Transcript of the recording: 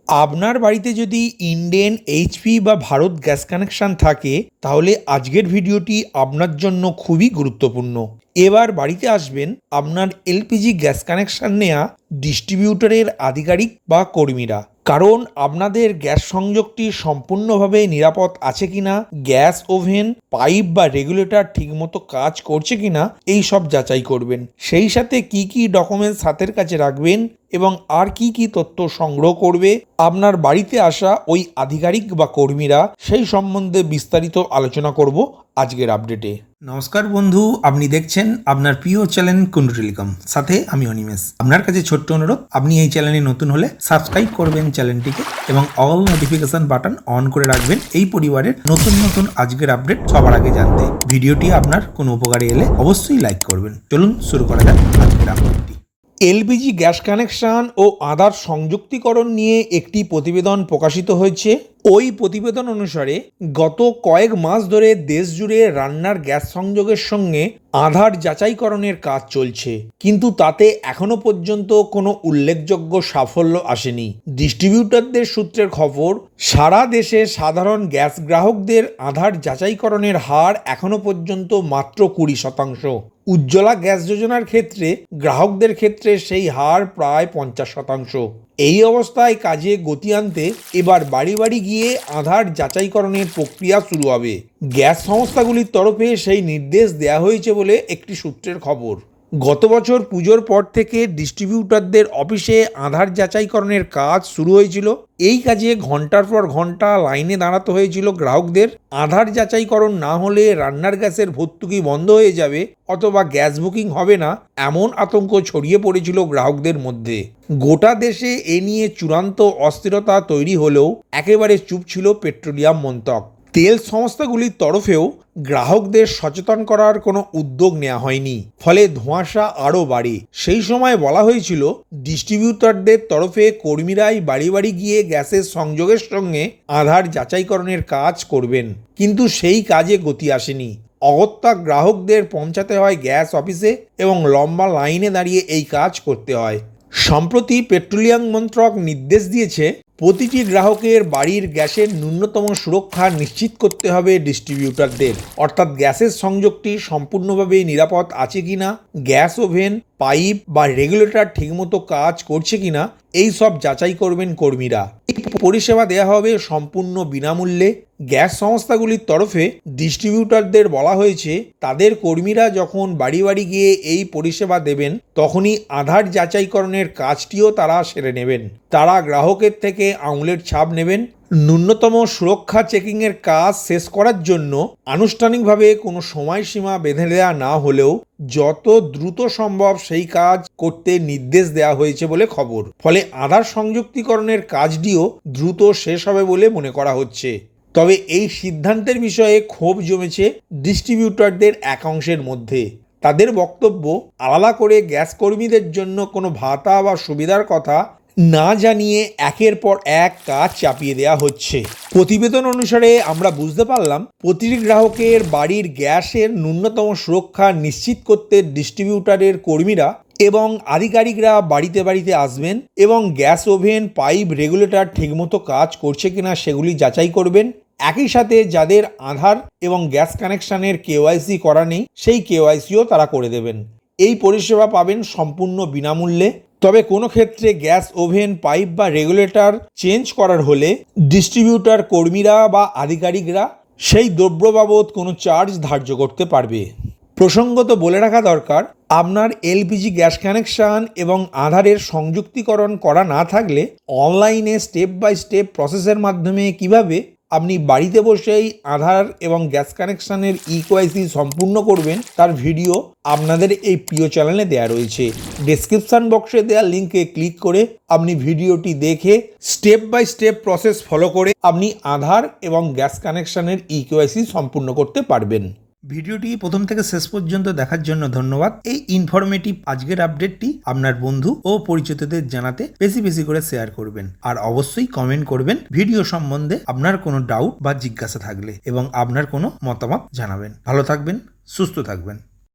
আপনার বাড়িতে যদি ইন্ডেন, এইচপি বা ভারত গ্যাস কানেকশন থাকে তাহলে আজকের ভিডিওটি আপনার জন্য খুবই গুরুত্বপূর্ণ। এবার বাড়িতে আসবেন আপনার এলপিজি গ্যাস কানেকশন নেওয়া ডিস্ট্রিবিউটরের আধিকারিক বা কর্মীরা, কারণ আপনাদের গ্যাস সংযোগটি সম্পূর্ণভাবে নিরাপদ আছে কিনা, গ্যাস ওভেন, পাইপ বা রেগুলেটর ঠিকমতো কাজ করছে কিনা এই সব যাচাই করবেন। সেই সাথে কি কি ডকুমেন্টস হাতের কাছে রাখবেন এবং আর কি কি তথ্য সংগ্রহ করবে আপনার বাড়িতে আসা ওই আধিকারিক বা কর্মীরা, সেই সম্বন্ধে বিস্তারিত আলোচনা করব আজকের আপডেটে। নমস্কার বন্ধু, আপনি দেখছেন আপনার প্রিয় চ্যানেল কুন্ডু টেলিকম, সাথে আমি অনিমেষ। আপনার কাছে ছোট্ট অনুরোধ, আপনি এই চ্যানেলে নতুন হলে সাবস্ক্রাইব করবেন চ্যানেলটিকে এবং অল নোটিফিকেশন বাটন অন করে রাখবেন এই পরিবারের নতুন নতুন আজকের আপডেট সবার আগে জানতে। ভিডিওটি আপনার কোনো উপকারে এলে অবশ্যই লাইক করবেন। চলুন শুরু করা যাক আজকের আপডেটটি। এলপিজি গ্যাস কানেকশন ও আধার সংযুক্তিকরণ নিয়ে একটি প্রতিবেদন প্রকাশিত হয়েছে। ওই প্রতিবেদন অনুসারে গত কয়েক মাস ধরে দেশ জুড়ে রান্নার গ্যাস সংযোগের সঙ্গে আধার যাচাইকরণের কাজ চলছে, কিন্তু তাতে এখনো পর্যন্ত কোনো উল্লেখযোগ্য সাফল্য আসেনি। ডিস্ট্রিবিউটরদের সূত্রের খবর, সারা দেশে সাধারণ গ্যাস গ্রাহকদের আধার যাচাইকরণের হার এখনো পর্যন্ত মাত্র 20%। উজ্জ্বলা গ্যাস যোজনার ক্ষেত্রে গ্রাহকদের ক্ষেত্রে সেই হার প্রায় 50%। এই অবস্থায় কাজে গতি আনতে এবার বাড়ি বাড়ি গিয়ে আধার যাচাইকরণের প্রক্রিয়া শুরু হবে। গ্যাস সংস্থাগুলির তরফে সেই নির্দেশ দেওয়া হয়েছে বলে একটি সূত্রের খবর। গত বছর পুজোর পর থেকে ডিস্ট্রিবিউটরদের অফিসে আধার যাচাইকরণের কাজ শুরু হয়েছিল। এই কাজে ঘন্টার পর ঘন্টা লাইনে দাঁড়াতে হয়েছিল গ্রাহকদের। আধার যাচাইকরণ না হলে রান্নার গ্যাসের ভর্তুকি বন্ধ হয়ে যাবে অথবা গ্যাস বুকিং হবে না, এমন আতঙ্ক ছড়িয়ে পড়েছিল গ্রাহকদের মধ্যে। গোটা দেশে এ নিয়ে চূড়ান্ত অস্থিরতা তৈরি হলেও একেবারে চুপ ছিল পেট্রোলিয়াম মন্ত্রক। তেল সংস্থাগুলির তরফেও গ্রাহকদের সচেতন করার কোনো উদ্যোগ নেওয়া হয়নি, ফলে ধোঁয়াশা আরও বাড়ে। সেই সময় বলা হয়েছিল ডিস্ট্রিবিউটরদের তরফে কর্মীরাই বাড়ি বাড়ি গিয়ে গ্যাসের সংযোগের সঙ্গে আধার যাচাইকরণের কাজ করবেন, কিন্তু সেই কাজে গতি আসেনি। অগত্যা গ্রাহকদের পৌঁছাতে হয় গ্যাস অফিসে এবং লম্বা লাইনে দাঁড়িয়ে এই কাজ করতে হয়। সম্প্রতি পেট্রোলিয়াম মন্ত্রক নির্দেশ দিয়েছে, প্রতিটি গ্রাহকের বাড়ির গ্যাসের ন্যূনতম সুরক্ষা নিশ্চিত করতে হবে ডিস্ট্রিবিউটরদের, অর্থাৎ গ্যাসের সংযোগটি সম্পূর্ণভাবে নিরাপদ আছে কিনা, গ্যাস ওভেন, পাইপ বা রেগুলেটর ঠিকমতো কাজ করছে কিনা এই সব যাচাই করবেন কর্মীরা। এই পরিষেবা দেওয়া হবে সম্পূর্ণ বিনামূল্যে। গ্যাস সংস্থাগুলির তরফে ডিস্ট্রিবিউটরদের বলা হয়েছে, তাদের কর্মীরা যখন বাড়ি বাড়ি গিয়ে এই পরিষেবা দেবেন তখনই আধার যাচাইকরণের কাজটিও তারা সেরে নেবেন। তারা গ্রাহকের থেকে আঙুলের ছাপ নেবেন। ন্যূনতম সুরক্ষা চেকিংয়ের কাজ শেষ করার জন্য আনুষ্ঠানিকভাবে কোনো সময়সীমা বেঁধে দেওয়া না হলেও যত দ্রুত সম্ভব সেই কাজ করতে নির্দেশ দেওয়া হয়েছে বলে খবর। ফলে আধার সংযুক্তিকরণের কাজটিও দ্রুত শেষ হবে বলে মনে করা হচ্ছে। তবে এই সিদ্ধান্তের বিষয়ে ক্ষোভ জমেছে ডিস্ট্রিবিউটরদের এক অংশের মধ্যে। তাদের বক্তব্য, আলাদা করে গ্যাস কর্মীদের জন্য কোনো ভাতা বা সুবিধার কথা না জানিয়ে একের পর এক কাজ চাপিয়ে দেওয়া হচ্ছে। প্রতিবেদন অনুসারে আমরা বুঝতে পারলাম, প্রতিটি গ্রাহকের বাড়ির গ্যাসের ন্যূনতম সুরক্ষা নিশ্চিত করতে ডিস্ট্রিবিউটরের কর্মীরা এবং আধিকারিকরা বাড়িতে বাড়িতে আসবেন এবং গ্যাস ওভেন, পাইপ, রেগুলেটর ঠিকমতো কাজ করছে কিনা সেগুলি যাচাই করবেন। একই সাথে যাদের আধার এবং গ্যাস কানেকশনের কেওয়াইসি করা নেই সেই কেওয়াইসিও তারা করে দেবেন। এই পরিষেবা পাবেন সম্পূর্ণ বিনামূল্যে। তবে কোনো ক্ষেত্রে গ্যাস ওভেন, পাইপ বা রেগুলেটর চেঞ্জ করার হলে ডিস্ট্রিবিউটর কর্মীরা বা আধিকারিকরা সেই দ্রব্য বাবদ কোনো চার্জ ধার্য করতে পারবে। প্রসঙ্গত বলে রাখা দরকার, আপনার এলপিজি গ্যাস কানেকশন এবং আধারের সংযুক্তিকরণ করা না থাকলে অনলাইনে স্টেপ বাই স্টেপ প্রসেসের মাধ্যমে কিভাবে আপনি বাড়িতে বসেই আধার এবং গ্যাস কানেকশনের ইকেওয়াইসি সম্পূর্ণ করবেন তার ভিডিও আপনাদের এই প্রিয় চ্যানেলে দেওয়া রয়েছে। ডেসক্রিপশন বক্সে দেওয়া লিঙ্কে ক্লিক করে আপনি ভিডিওটি দেখে step by step process follow করে আপনি আধার এবং গ্যাস কানেকশনের ইকেওয়াইসি সম্পূর্ণ করতে পারবেন। ভিডিওটি প্রথম থেকে শেষ পর্যন্ত দেখার জন্য ধন্যবাদ। এই ইনফরমেটিভ আজকের আপডেটটি আপনার বন্ধু ও পরিচিতদের জানাতে বেশি বেশি করে শেয়ার করবেন, আর অবশ্যই কমেন্ট করবেন ভিডিও সম্বন্ধে আপনার কোনো ডাউট বা জিজ্ঞাসা থাকলে এবং আপনার কোনো মতামত জানাবেন। ভালো থাকবেন, সুস্থ থাকবেন।